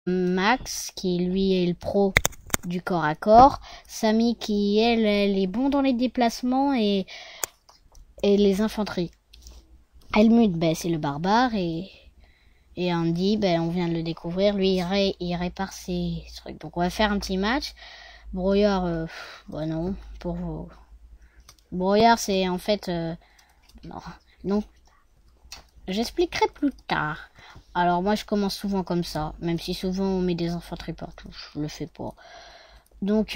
Max, qui lui est le pro du corps à corps. Sammy, qui elle est bon dans les déplacements et les infanteries. Helmut, c'est le barbare et Andy, on vient de le découvrir. Lui, il répare ses trucs. Donc on va faire un petit match. Brouillard, non, pour vous. Brouillard, c'est en fait... non. Donc, j'expliquerai plus tard. Alors moi je commence souvent comme ça, même si souvent on met des infanteries partout, je le fais pas. Donc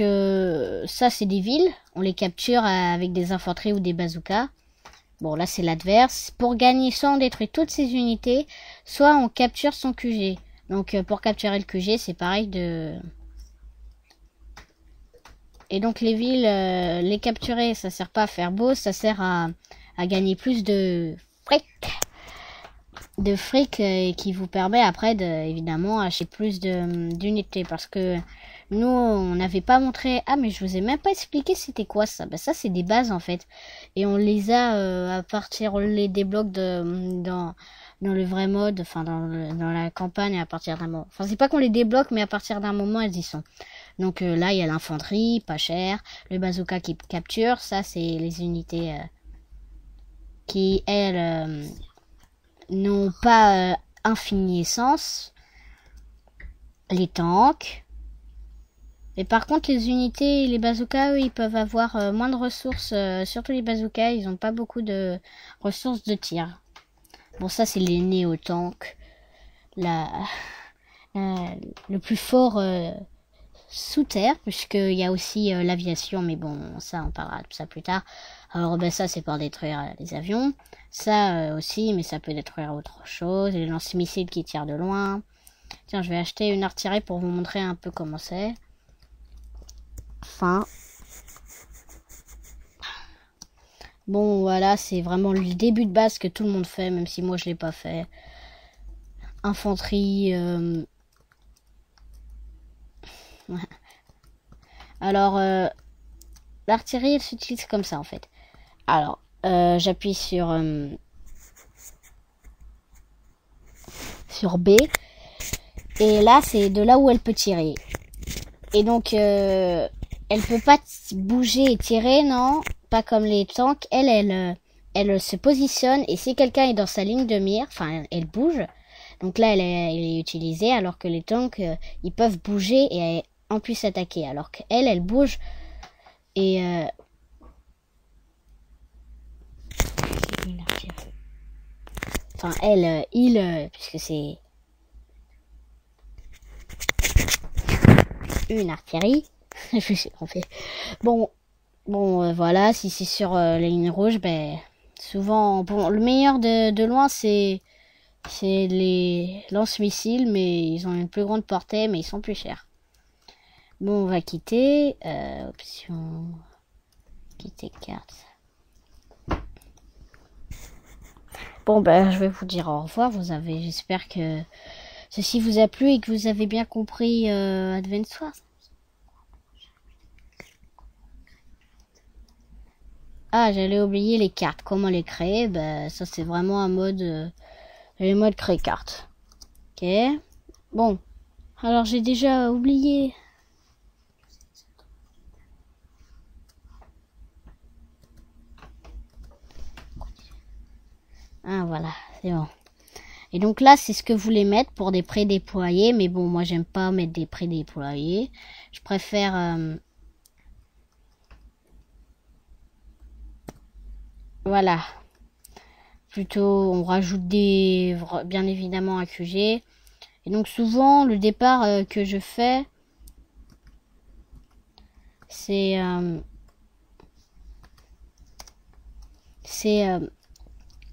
ça c'est des villes, on les capture avec des infanteries ou des bazookas. Bon là c'est l'adverse. Pour gagner, soit on détruit toutes ces unités, soit on capture son QG. Donc pour capturer le QG c'est pareil de... Et donc les villes, les capturer ça sert pas à faire beau, ça sert à gagner plus de fric qui vous permet après de évidemment acheter plus d'unités parce que nous on n'avait pas montré. Ah mais je vous ai même pas expliqué c'était quoi ça. Ça c'est des bases en fait et on les a à partir, on les débloque dans le vrai mode, enfin dans la campagne à partir d'un moment. Enfin c'est pas qu'on les débloque mais à partir d'un moment elles y sont. Donc là il y a l'infanterie pas cher, le bazooka qui capture, ça c'est les unités qui elles n'ont pas infini essence, les tanks. Mais par contre les unités, les bazookas, eux, ils peuvent avoir moins de ressources, surtout les bazookas, ils n'ont pas beaucoup de ressources de tir. Bon ça c'est les néo-tanks, le plus fort sous terre, puisqu'il y a aussi l'aviation, mais bon ça on parlera de ça plus tard. Alors ça c'est pour détruire les avions, ça aussi, mais ça peut détruire autre chose, les lance-missiles qui tirent de loin. Tiens, je vais acheter une artillerie pour vous montrer un peu comment c'est. Enfin, bon voilà, c'est vraiment le début de base que tout le monde fait, même si moi je l'ai pas fait. Infanterie. Alors l'artillerie elle s'utilise comme ça en fait. Alors j'appuie sur B et là c'est de là où elle peut tirer. Et donc elle peut pas bouger et tirer, non, pas comme les tanks. Elle se positionne et si quelqu'un est dans sa ligne de mire, enfin elle bouge. Donc là elle est utilisée alors que les tanks ils peuvent bouger et en plus attaquer. Alors qu'elle bouge et enfin puisque c'est une artillerie. Je suis trompée. Bon, voilà, si c'est sur la ligne rouge, souvent, bon, le meilleur de loin, c'est les lance-missiles, mais ils ont une plus grande portée, mais ils sont plus chers. Bon, on va quitter, option, quitter carte. Bon, je vais vous dire au revoir. J'espère que ceci vous a plu et que vous avez bien compris Advance Wars. Ah, j'allais oublier les cartes. Comment les créer? Ça c'est vraiment un mode, le mode créer carte. Ok. Bon. Alors j'ai déjà oublié. Ah voilà, c'est bon. Et donc là, c'est ce que vous voulez mettre pour des prédéployés. Mais bon, moi j'aime pas mettre des prédéployés. Je préfère... voilà. Plutôt, on rajoute bien évidemment un QG. Et donc souvent, le départ que je fais, c'est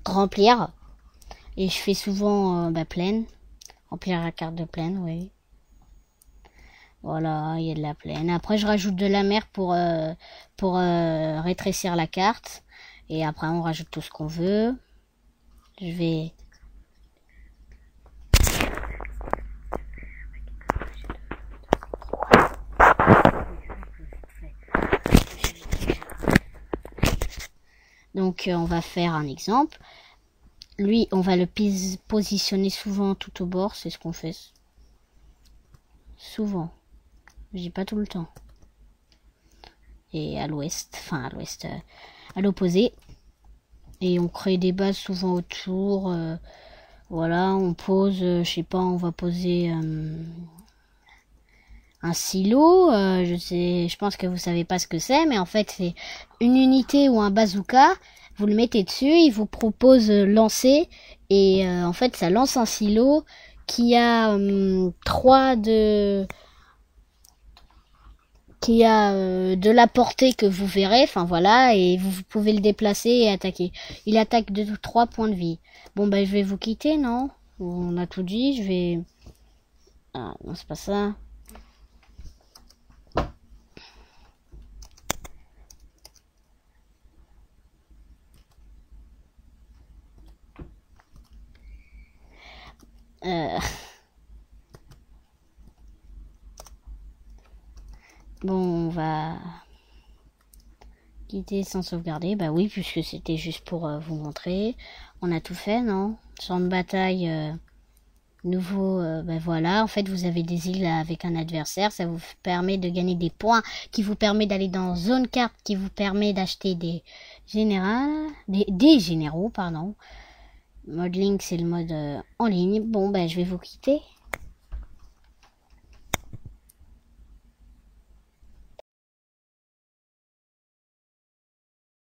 remplir. Et je fais souvent plaine. Remplir la carte de plaine, oui. Voilà, il y a de la plaine. Après, je rajoute de la mer pour rétrécir la carte. Et après, on rajoute tout ce qu'on veut. Je vais... Donc, on va faire un exemple. Lui, on va le positionner souvent tout au bord. C'est ce qu'on fait. Souvent. Je dis pas tout le temps. Et à l'ouest, à l'opposé. Et on crée des bases souvent autour. Voilà, on pose, je sais pas, on va poser un silo. Je pense que vous savez pas ce que c'est, mais en fait c'est une unité ou un bazooka. Vous le mettez dessus, il vous propose lancer et en fait ça lance un silo qui a de la portée que vous verrez, enfin voilà, et vous pouvez le déplacer et attaquer. Il attaque de 3 points de vie. Bon bah je vais vous quitter, non? On a tout dit, je vais... Ah non, c'est pas ça. Bon, on va quitter sans sauvegarder. Bah oui, puisque c'était juste pour vous montrer. On a tout fait, non? Champ de bataille nouveau. Bah voilà, en fait, vous avez des îles avec un adversaire. Ça vous permet de gagner des points, qui vous permet d'aller dans zone carte, qui vous permet d'acheter des généraux, pardon. Mode Link, c'est le mode en ligne. Bon, bah je vais vous quitter.